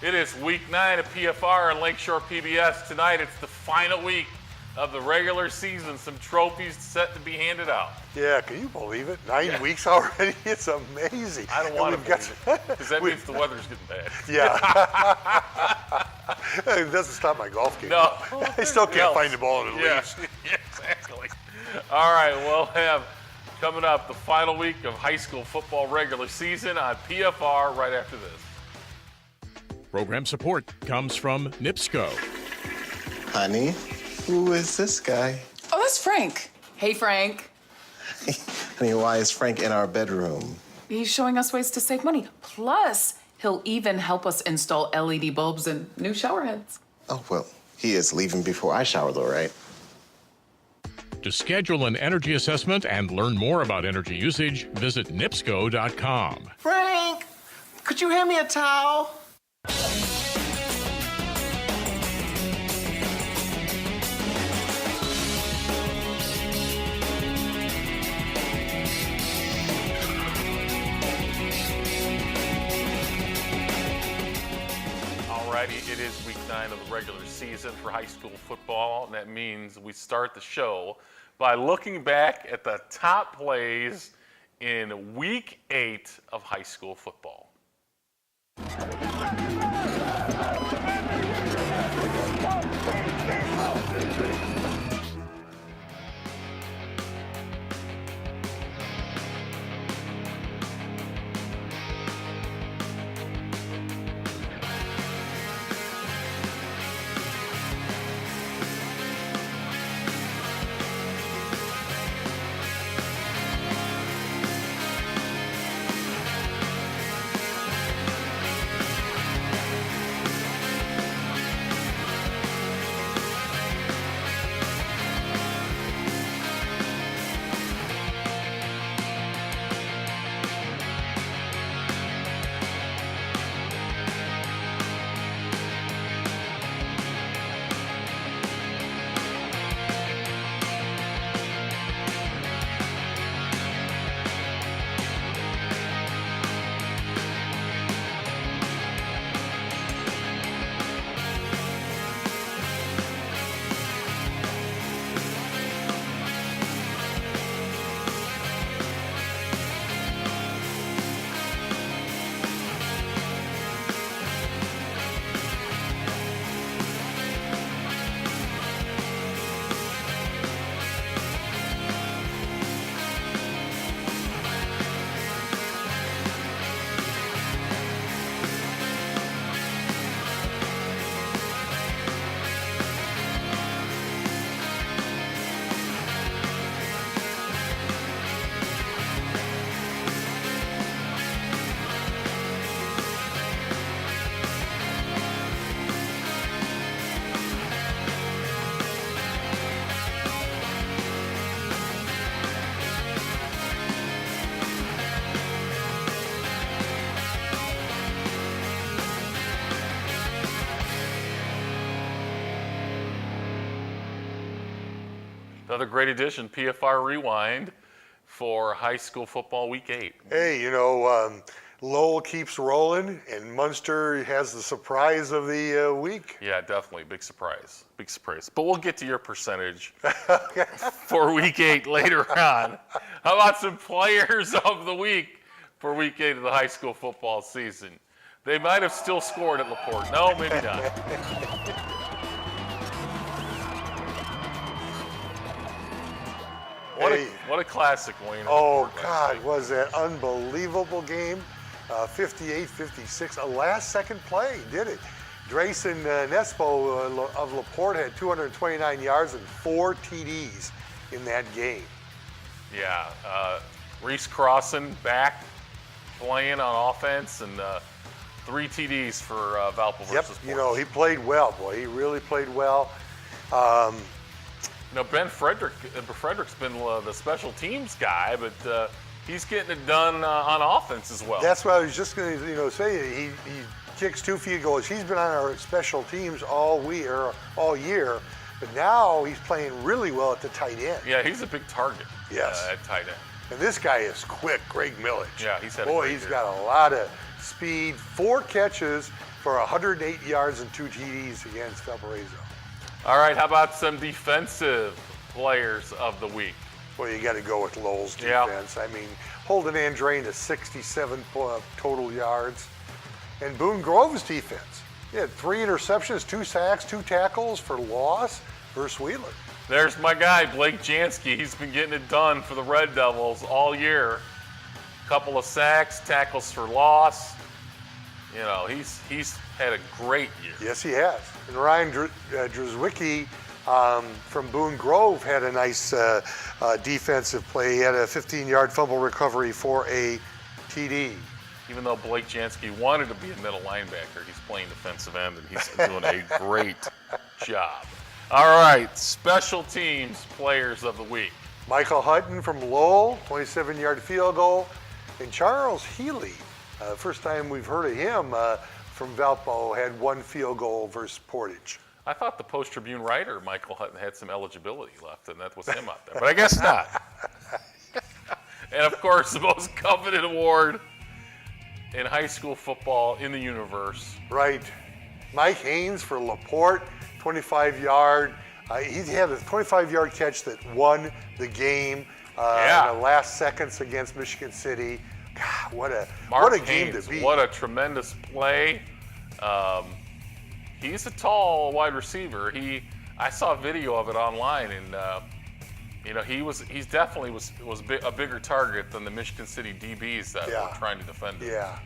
It is week 9 of PFR and Lakeshore PBS. Tonight, it's the final week of the regular season. Some trophies set to be handed out. Yeah, can you believe it? 9 weeks already? It's amazing. I don't want to believe it, because that means the weather's getting bad. Yeah. It doesn't stop my golf game. No. I still can't find the ball in the leaves. Yeah, exactly. All right, we'll have coming up the final week of high school football regular season on PFR right after this. Program support comes from NIPSCO. Honey, who is this guy? Oh, that's Frank. Hey, Frank. Honey, why is Frank in our bedroom? He's showing us ways to save money. Plus, he'll even help us install LED bulbs and new shower heads. Oh, well, he is leaving before I shower, though, right? To schedule an energy assessment and learn more about energy usage, visit nipsco.com. Frank, could you hand me a towel? Alrighty, it is week 9 of the regular season for high school football, and that means we start the show by looking back at the top plays in week 8 of high school football. Another great edition, PFR Rewind, for high school football week 8. Hey, Lowell keeps rolling, and Munster has the surprise of the week. Yeah, definitely. Big surprise. Big surprise. But we'll get to your percentage for week 8 later on. How about some players of the week for week 8 of the high school football season? They might have still scored at LaPorte. No, maybe not. What a classic, Wayne. Oh, God, was that unbelievable game? 58-56, a last-second play, did it. Drayson Nespo of LaPorte had 229 yards and 4 TDs in that game. Yeah, Reese Crossan back playing on offense, and 3 TDs for Valpo versus Portage. He played well, boy. He really played well. Ben Frederick's been the special teams guy, but he's getting it done on offense as well. That's what I was just going to say. He kicks 2 field goals. He's been on our special teams all year, but now he's playing really well at the tight end. Yeah, he's a big target. Yes. At tight end. And this guy is quick, Greg Millich. Yeah, he's had he's got a lot of speed. 4 catches for 108 yards and 2 TDs against Valparaiso. All right, how about some defensive players of the week? Well, you got to go with Lowell's Yeah. defense. I mean, Holden Andrain to 67 total yards. And Boone Grove's defense. He had 3 interceptions, 2 sacks, 2 tackles for loss versus Wheeler. There's my guy, Blake Jansky. He's been getting it done for the Red Devils all year. Couple of sacks, tackles for loss. You know, he's had a great year. Yes, he has. And Ryan Druzwicki from Boone Grove had a nice defensive play. He had a 15-yard fumble recovery for a TD. Even though Blake Jansky wanted to be a middle linebacker, he's playing defensive end, and he's doing a great job. All right, special teams players of the week. Michael Hutton from Lowell, 27-yard field goal. And Charles Healy, first time we've heard of him from Valpo, had 1 field goal versus Portage. I thought the Post-Tribune writer, Michael Hutton, had some eligibility left, and that was him out there. But I guess not. And, of course, the most coveted award in high school football in the universe. Right. Mike Haynes for LaPorte, 25-yard. He had a 25-yard catch that won the game in the last seconds against Michigan City. God, what a game Haynes, to beat. What a tremendous play. He's a tall wide receiver. I saw a video of it online, and you know, he definitely was a bigger target than the Michigan City DBs that were trying to defend him. Yeah.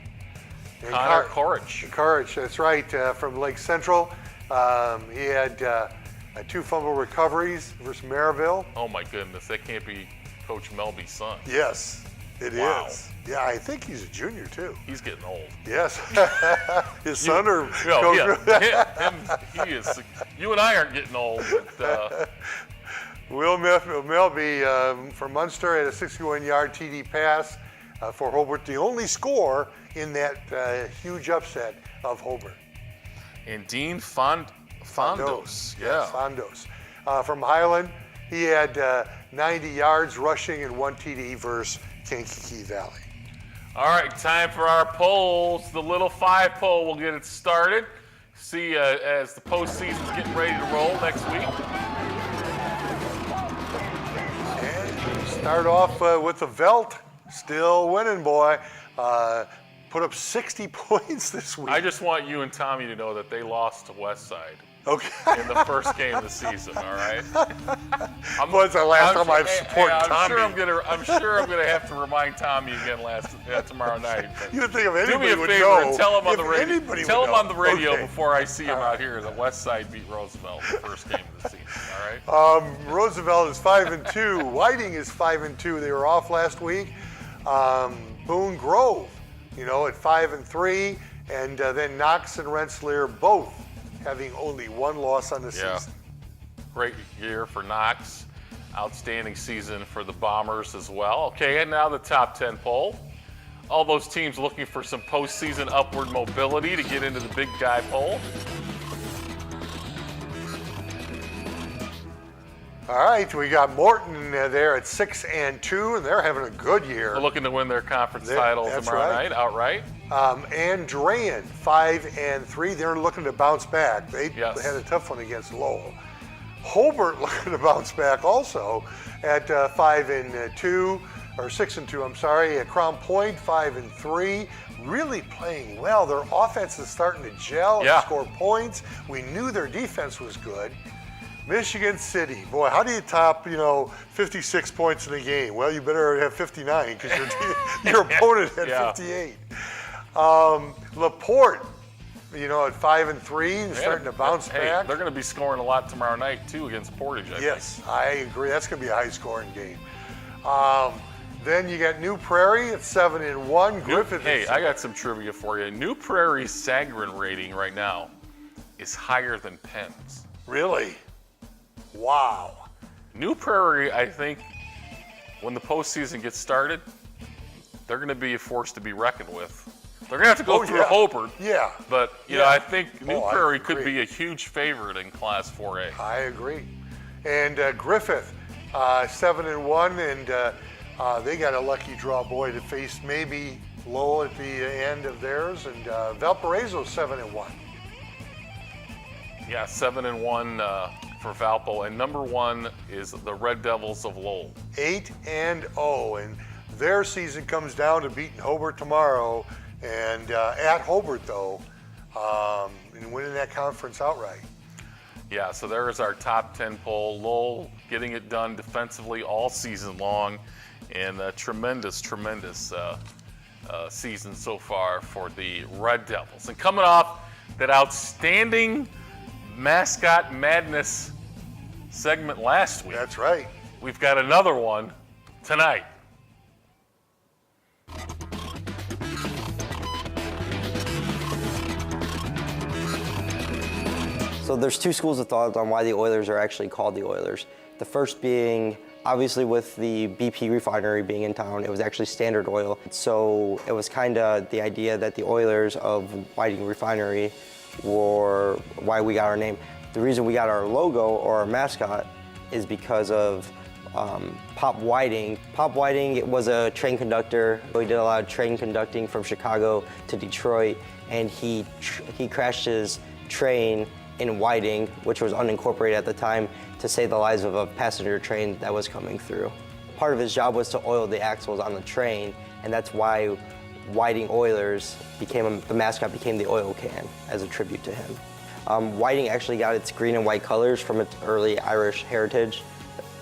And Connor Courage. Courage, that's right, from Lake Central. He had 2 fumble recoveries versus Maryville. Oh my goodness, that can't be Coach Melby's son. Yes, it is. Wow. Yeah, I think he's a junior too. He's getting old. Yes. His son or No, Coach? yeah, he is. You and I aren't getting old, but Will Melby from Munster had a 61-yard TD pass for Hobart, the only score in that huge upset of Hobart. and Dean Fondos. Yeah. Fondos. From Highland, he had 90 yards rushing and 1 TD versus Kankakee Valley. All right, time for our polls. The Little 5 poll will get it started. See as the postseason's getting ready to roll next week. And start off with the Velt, still winning, boy. Put up 60 points this week. I just want you and Tommy to know that they lost to Westside Okay. in the first game of the season. All right. When's the last time I've supported Tommy? I'm sure I'm gonna have to remind Tommy again tomorrow night. But You would think if do me anybody a would favor know. and tell him on the If radio. anybody Tell would him know. on the radio Okay. before I see him out here that Westside beat Roosevelt in the first game of the season. All right. Roosevelt is 5-2. Whiting is 5-2. They were off last week. Boone Grove, at 5-3, and then Knox and Rensselaer both having only 1 loss on the season. Great year for Knox. Outstanding season for the Bombers as well. Okay, and now the top 10 poll. All those teams looking for some postseason upward mobility to get into the big guy poll. All right, we got Morton there at 6-2, and they're having a good year. They're looking to win their conference They- title that's tomorrow right. night, outright. Andrean, 5-3. They're looking to bounce back. They Yes. had a tough one against Lowell. Hobart looking to bounce back also at 5-2, or 6-2, I'm sorry. At Crown Point, 5-3. Really playing well. Their offense is starting to gel and score points. We knew their defense was good. Michigan City, boy, how do you top, 56 points in a game? Well, you better have 59 because your opponent had 58. LaPorte, at 5-3, and starting to bounce back. They're going to be scoring a lot tomorrow night, too, against Portage, I think. Yes, I agree. That's going to be a high-scoring game. Then you got New Prairie at 7-1. Griffith. Hey, I got some trivia for you. New Prairie's Sagarin rating right now is higher than Penn's. Really? Wow. New Prairie, I think, when the postseason gets started, they're going to be a force to be reckoned with. They're going to have to go through Hobart. Yeah. But, Yeah. I think New I Prairie could agree. be a huge favorite in Class 4A. I agree. And Griffith, 7-1, and they got a lucky draw, boy, to face maybe Lowell at the end of theirs, and Valparaiso 7-1. Yeah, 7-1 for Valpo, and number 1 is the Red Devils of Lowell. 8-0, and their season comes down to beating Hobart tomorrow, and at Hobart though, and winning that conference outright. Yeah, so there is our top 10 poll. Lowell getting it done defensively all season long, and a tremendous season so far for the Red Devils. And coming off that outstanding Mascot Madness segment last week, That's right. we've got another one tonight. So there's two schools of thought on why the Oilers are actually called the Oilers. The first being, obviously with the BP refinery being in town, it was actually Standard Oil. So it was kind of the idea that the Oilers of Whiting Refinery were why we got our name. The reason we got our logo or our mascot is because of Pop Whiting. Pop Whiting was a train conductor. He did a lot of train conducting from Chicago to Detroit, and he crashed his train in Whiting, which was unincorporated at the time, to save the lives of a passenger train that was coming through. Part of his job was to oil the axles on the train, and that's why Whiting Oilers the mascot became the oil can as a tribute to him. Whiting actually got its green and white colors from its early Irish heritage,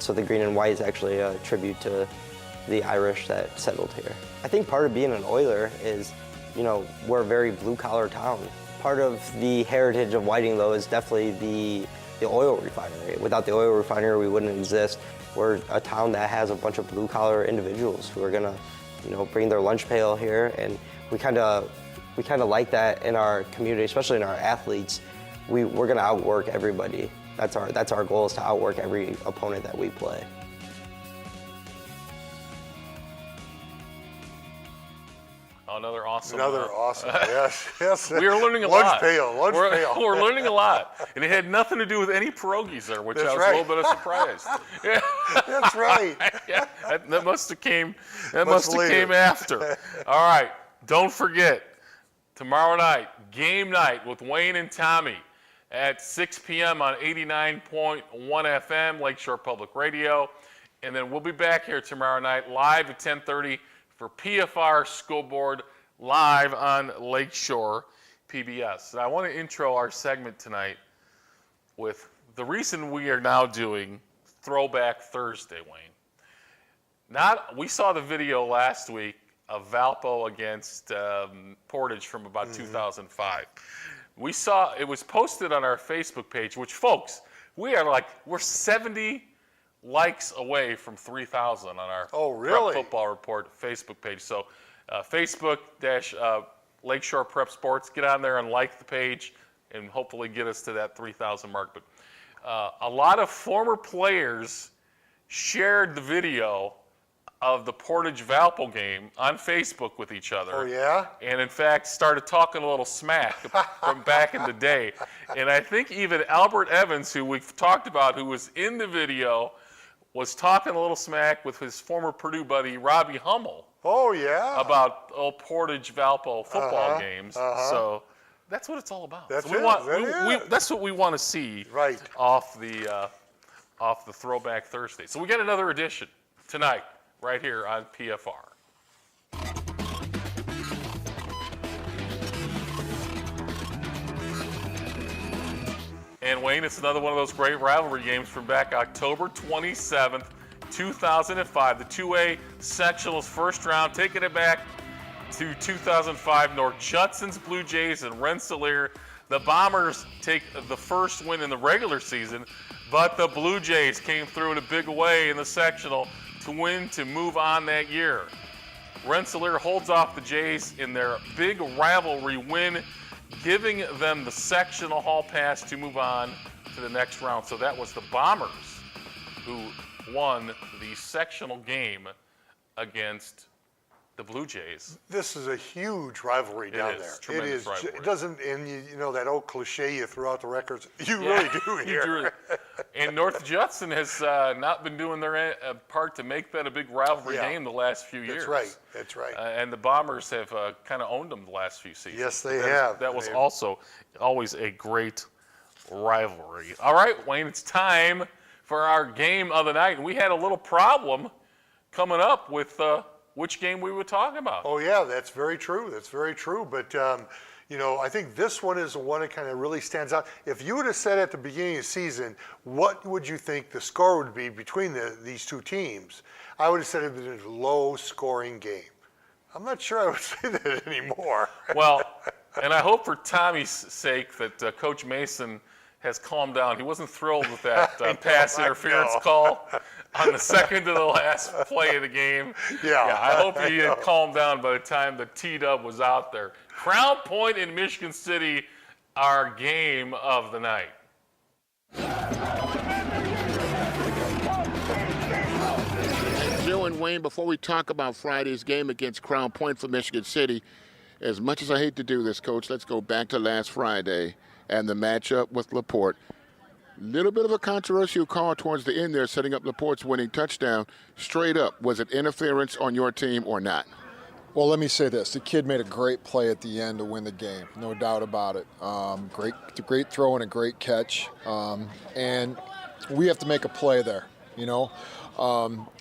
so the green and white is actually a tribute to the Irish that settled here. I think part of being an Oiler is, we're a very blue-collar town. Part of the heritage of Whiting, though, is definitely the oil refinery. Without the oil refinery, we wouldn't exist. We're a town that has a bunch of blue-collar individuals who are gonna, bring their lunch pail here, and we kind of like that in our community, especially in our athletes. We're gonna outwork everybody. That's our goal, is to outwork every opponent that we play. Another awesome. Yes. We are learning a lunch lot. Pail. We're learning a lot, and it had nothing to do with any pierogies there, which That's I was right. a little bit of surprised. Yeah. That's right. Yeah, that must have came. later. Came after. All right, don't forget tomorrow night, game night with Wayne and Tommy at 6 p.m. on 89.1 FM, Lakeshore Public Radio, and then we'll be back here tomorrow night live at 10:30 for PFR School Board live on Lakeshore PBS. And I want to intro our segment tonight with the reason we are now doing Throwback Thursday, Wayne. We saw the video last week of Valpo against Portage from about 2005. We saw it was posted on our Facebook page, which, folks, we're 70 likes away from 3,000 on our really? Prep Football Report Facebook page. So Facebook Lakeshore Prep Sports, get on there and like the page and hopefully get us to that 3,000 mark. But a lot of former players shared the video of the Portage-Valpo game on Facebook with each other. Oh, yeah? And in fact, started talking a little smack from back in the day. And I think even Albert Evans, who we've talked about, who was in the video, was talking a little smack with his former Purdue buddy, Robbie Hummel, Oh, yeah. about old Portage-Valpo football games. So that's what it's all about. That's So that's what we want to see Right. off the Throwback Thursday. So we got another edition tonight, right here on PFR. And Wayne, it's another one of those great rivalry games from back October 27th, 2005. The 2A sectionals first round, taking it back to 2005. North Judson's Blue Jays and Rensselaer. The Bombers take the first win in the regular season, but the Blue Jays came through in a big way in the sectional to win to move on that year. Rensselaer holds off the Jays in their big rivalry win, giving them the sectional hall pass to move on to the next round. So that was the Bombers who won the sectional game against the Blue Jays. This is a huge rivalry down is, there. tremendous It rivalry. It doesn't, and you know that old cliche you throw out the records. You Yeah, really do you here. really- And North Judson has not been doing their part to make that a big rivalry Yeah. game the last few years. That's right. That's right. And the Bombers have kind of owned them the last few seasons. Yes, they That- have. That was They've- also always a great rivalry. All right, Wayne, it's time for our game of the night. And we had a little problem coming up with which game we would talk about. Oh yeah, that's very true. That's very true. But you know, I think this one is the one that kind of really stands out. If you would have said at the beginning of the season, what would you think the score would be between these two teams? I would have said it would be a low-scoring game. I'm not sure I would say that anymore. Well, and I hope for Tommy's sake that Coach Mason has calmed down. He wasn't thrilled with that pass I interference know. call on the second to the last play of the game. Yeah, I hope he know. had calmed down by the time the T-Dub was out there. Crown Point in Michigan City, our game of the night. Joe and Wayne, before we talk about Friday's game against Crown Point for Michigan City, as much as I hate to do this, Coach, let's go back to last Friday and the matchup with LaPorte. Little bit of a controversial call towards the end there, setting up LaPorte's winning touchdown. Straight up, was it interference on your team or not? Well, let me say this. The kid made a great play at the end to win the game, no doubt about it. Great throw and a great catch. And we have to make a play there, you know.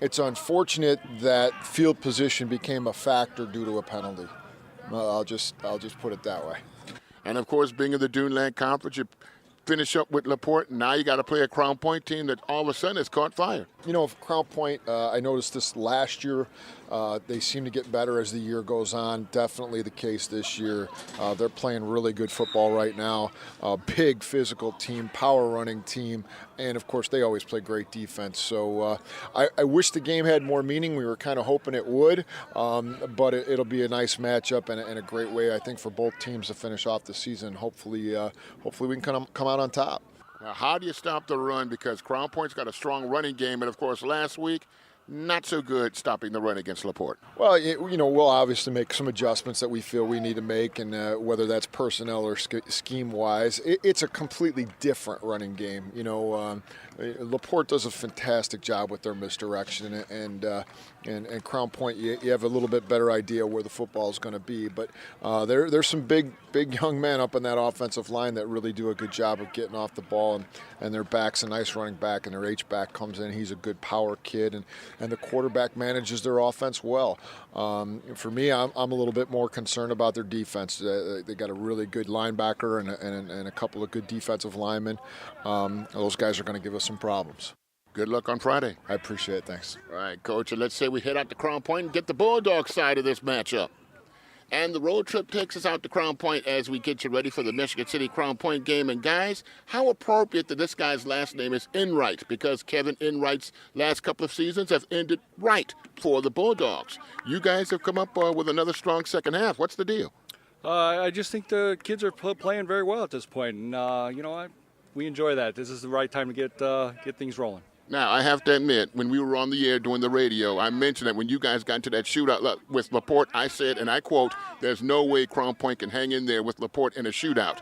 It's unfortunate that field position became a factor due to a penalty. I'll just put it that way. And, of course, being in the Duneland Conference, you finish up with LaPorte. Now you got to play a Crown Point team that all of a sudden has caught fire. You know, Crown Point, I noticed this last year. They seem to get better as the year goes on. Definitely the case this year. They're playing really good football right now. Big physical team, power running team, and of course they always play great defense. So I wish the game had more meaning. We were kind of hoping it would, but it'll be a nice matchup and a great way, I think, for both teams to finish off the season. Hopefully we can come out on top. Now, how do you stop the run? Because Crown Point's got a strong running game, and of course last week, not so good stopping the run against LaPorte. Well, you know, we'll obviously make some adjustments that we feel we need to make, and whether that's personnel or scheme-wise, it's a completely different running game. You know, LaPorte does a fantastic job with their misdirection, and Crown Point, you have a little bit better idea where the football is going to be. But there's some big young men up in that offensive line that really do a good job of getting off the ball, and their back's a nice running back, and their H-back comes in. He's a good power kid, and the quarterback manages their offense well. For me, I'm a little bit more concerned about their defense. They got a really good linebacker and a couple of good defensive linemen. Those guys are going to give us some problems. Good luck on Friday. I appreciate it. Thanks. All right, Coach, and let's say we head out to Crown Point and get the Bulldog side of this matchup. And the road trip takes us out to Crown Point as we get you ready for the Michigan City Crown Point game. And guys, how appropriate that this guy's last name is Enright, because Kevin Enright's last couple of seasons have ended right for the Bulldogs. You guys have come up with another strong second half. What's the deal? I just think the kids are playing very well at this point, and we enjoy that. This is the right time to get things rolling. Now, I have to admit, when we were on the air doing the radio, I mentioned that when you guys got into that shootout with LaPorte, I said, and I quote, there's no way Crown Point can hang in there with LaPorte in a shootout.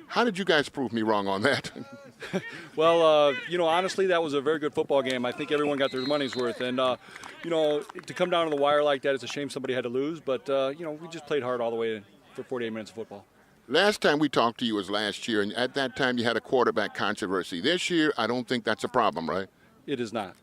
How did you guys prove me wrong on that? Well, honestly, that was a very good football game. I think everyone got their money's worth. And, to come down to the wire like that, it's a shame somebody had to lose. But, we just played hard all the way for 48 minutes of football. Last time we talked to you was last year, and at that time you had a quarterback controversy. This year, I don't think that's a problem, right? It is not.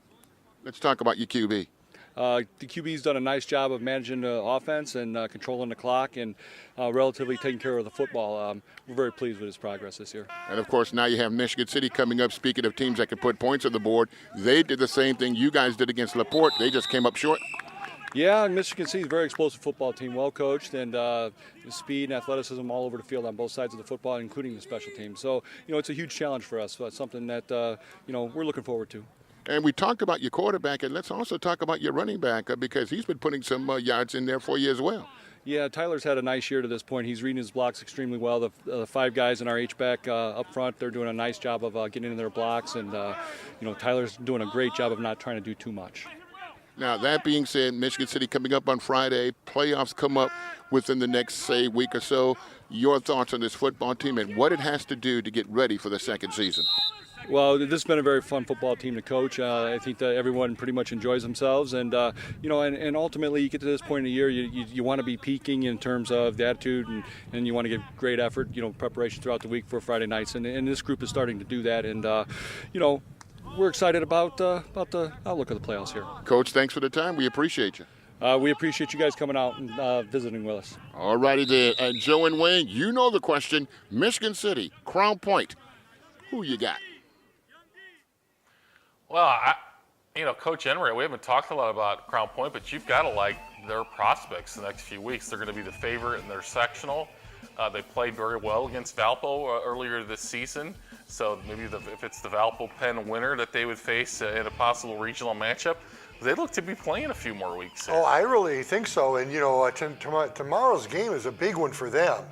Let's talk about your QB. The QB's done a nice job of managing the offense and controlling the clock and relatively taking care of the football. We're very pleased with his progress this year. And, of course, now you have Michigan City coming up. Speaking of teams that can put points on the board, they did the same thing you guys did against LaPorte. They just came up short. Yeah, Michigan City is a very explosive football team, well coached, and speed and athleticism all over the field on both sides of the football, including the special teams. So, it's a huge challenge for us. It's something that, we're looking forward to. And we talked about your quarterback, and let's also talk about your running back because he's been putting some yards in there for you as well. Yeah, Tyler's had a nice year to this point. He's reading his blocks extremely well. The five guys in our H-back up front, they're doing a nice job of getting in their blocks, and Tyler's doing a great job of not trying to do too much. Now, that being said, Michigan City coming up on Friday, playoffs come up within the next, say, week or so. Your thoughts on this football team and what it has to do to get ready for the second season? Well, this has been a very fun football team to coach. I think that everyone pretty much enjoys themselves, and and ultimately you get to this point in the year, you want to be peaking in terms of the attitude, and you want to give great effort, preparation throughout the week for Friday nights, and this group is starting to do that, and we're excited about the outlook of the playoffs here. Coach, thanks for the time. We appreciate you. We appreciate you guys coming out and visiting with us. All righty there. Joe and Wayne, you know the question. Michigan City, Crown Point, who you got? Well, Coach Enright, we haven't talked a lot about Crown Point, but you've got to like their prospects the next few weeks. They're going to be the favorite in their sectional. They played very well against Valpo earlier this season. So maybe if it's the Valpo-Penn winner that they would face in a possible regional matchup, they look to be playing a few more weeks. Oh, I really think so. And, tomorrow's game is a big one for them.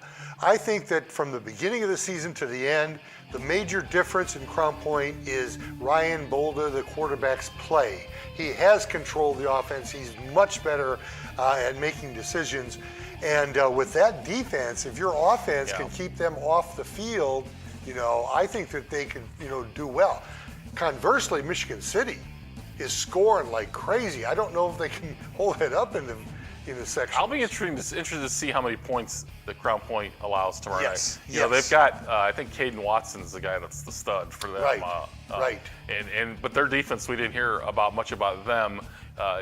I think that from the beginning of the season to the end, the major difference in Crown Point is Ryan Bolda, the quarterback's play. He has controlled the offense. He's much better at making decisions. And with that defense, if your offense can keep them off the field, I think that they can, do well. Conversely, Michigan City is scoring like crazy. I don't know if they can hold it up in the section. I'll be interested to see how many points the Crown Point allows tomorrow night. Yes. They've got, I think Caden Watson's the guy that's the stud for them. Right. But their defense, we didn't hear much about them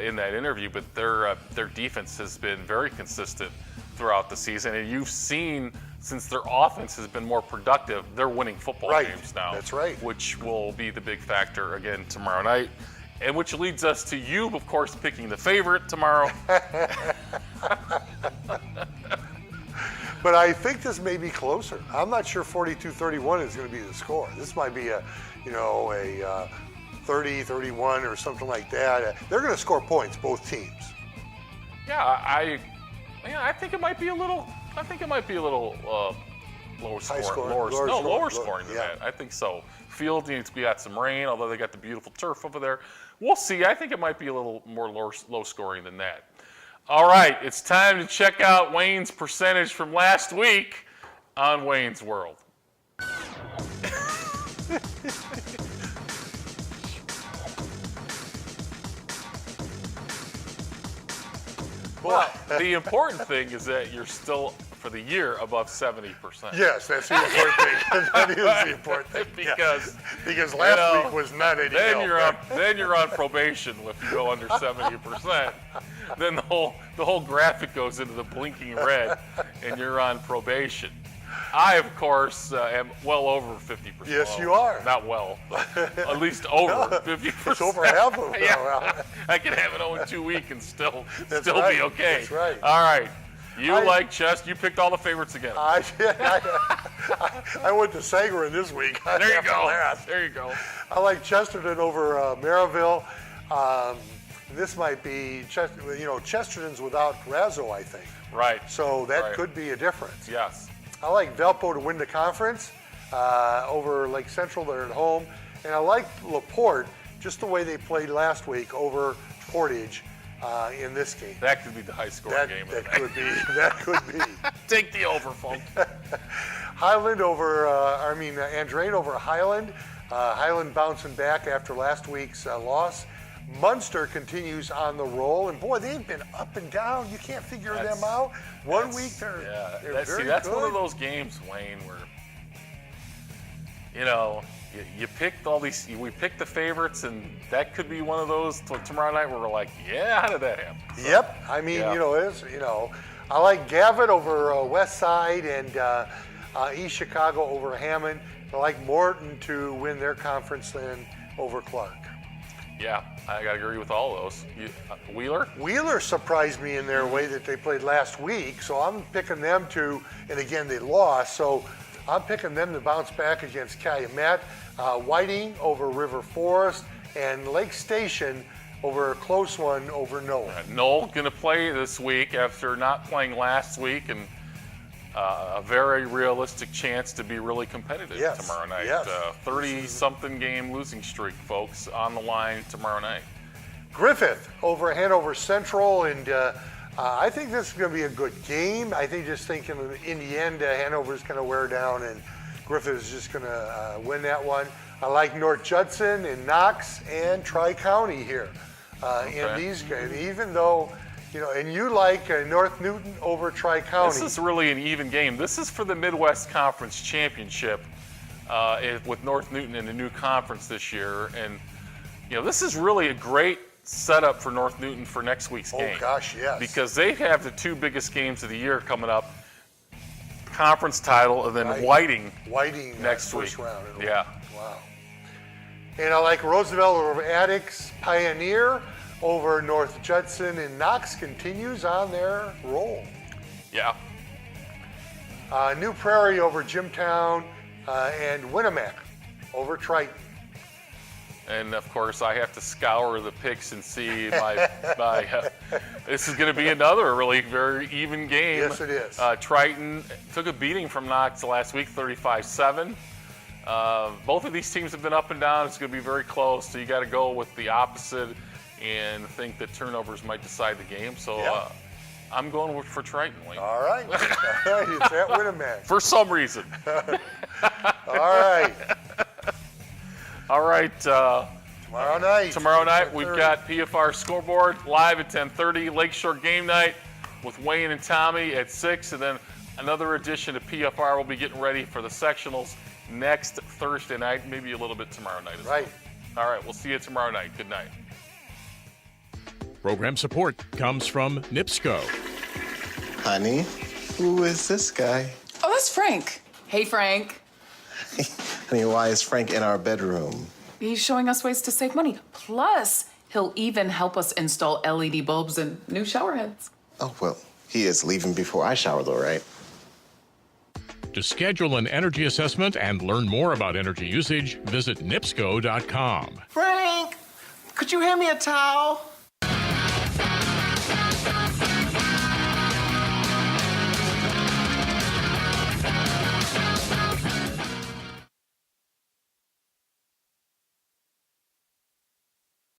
in that interview, but their defense has been very consistent throughout the season. And you've seen, since their offense has been more productive, they're winning football games now. That's right. Which will be the big factor again tomorrow night. And which leads us to you, of course, picking the favorite tomorrow. But I think this may be closer. I'm not sure 42-31 is going to be the score. This might be a 30-31 or something like that. They're going to score points, both teams. Yeah, I think it might be a little. I think it might be a little lower scoring than that. I think so. Field, we got some rain, although they got the beautiful turf over there. We'll see. I think it might be a little more low scoring than that. All right, it's time to check out Wayne's percentage from last week on Wayne's World. Well, the important thing is that you're still, for the year, above 70%. Yes, that's the important thing. That is the important thing. Because last week was not any help. Then you're on probation if you go under 70%. Then the whole graphic goes into the blinking red, and you're on probation. I, of course, am well over 50%. Yes, you are. Not well, but at least over 50%. It's over half of it. Yeah. I can have an 0-2 week and still be okay. That's right. All right. You like chess. You picked all the favorites again. I went to Sagarin this week. There you go. There you go. I like Chesterton over Maryville. This might be, Chesterton's without Razzo, I think. Right. So that could be a difference. Yes. I like Valpo to win the conference over Lake Central. They're at home. And I like LaPorte, just the way they played last week, over Portage in this game. That could be the high-scoring game. That could be. Take the over, folks. Highland over, Andrain over Highland. Highland bouncing back after last week's loss. Munster continues on the roll, and boy, they've been up and down. You can't figure them out. One week they're very that's good. One of those games, Wayne, where you picked all these. We picked the favorites, and that could be one of those tomorrow night where we're like, how did that happen? So, yep. I like Gavitt over West Side and East Chicago over Hammond. I like Morton to win their conference then over Clark. Yeah, I got to agree with all those. Wheeler? Wheeler surprised me in their way that they played last week, so I'm picking them to, and again, they lost, so I'm picking them to bounce back against Calumet. Whiting over River Forest, and Lake Station over a close one over Knoll. Knoll going to play this week after not playing last week, and a very realistic chance to be really competitive tomorrow night. 30-something game losing streak, folks, on the line tomorrow night. Griffith over Hanover Central, and I think this is going to be a good game. I think just thinking in the end, Hanover's going to wear down, and Griffith is just going to win that one. I like North Judson and Knox and Tri-County here in these games, even though, and you like North Newton over Tri-County. This is really an even game. This is for the Midwest Conference Championship with North Newton in the new conference this year. And, this is really a great setup for North Newton for next week's game. Oh, gosh, yes. Because they have the two biggest games of the year coming up, conference title and then Whiting next week. First round. Yeah. Wow. And I like Roosevelt over Addicts, Pioneer over North Judson, and Knox continues on their roll. Yeah. New Prairie over Jimtown, and Winnemac over Triton. And of course, I have to scour the picks and see my this is going to be another really very even game. Yes, it is. Triton took a beating from Knox last week, 35-7. Both of these teams have been up and down. It's going to be very close. So you got to go with the opposite and think that turnovers might decide the game. So I'm going for Triton. Lee. All right. It's at Winnemac. For some reason. All right. All right. Tomorrow night. We've got PFR Scoreboard live at 10:30. Lakeshore Game Night with Wayne and Tommy at 6, and then another edition of PFR will be getting ready for the sectionals next Thursday night, maybe a little bit tomorrow night as well. All right. We'll see you tomorrow night. Good night. Program support comes from NIPSCO. Honey, who is this guy? Oh, that's Frank. Hey, Frank. Honey, why is Frank in our bedroom? He's showing us ways to save money. Plus, he'll even help us install LED bulbs and new shower heads. Oh, well, he is leaving before I shower, though, right? To schedule an energy assessment and learn more about energy usage, visit NIPSCO.com. Frank, could you hand me a towel?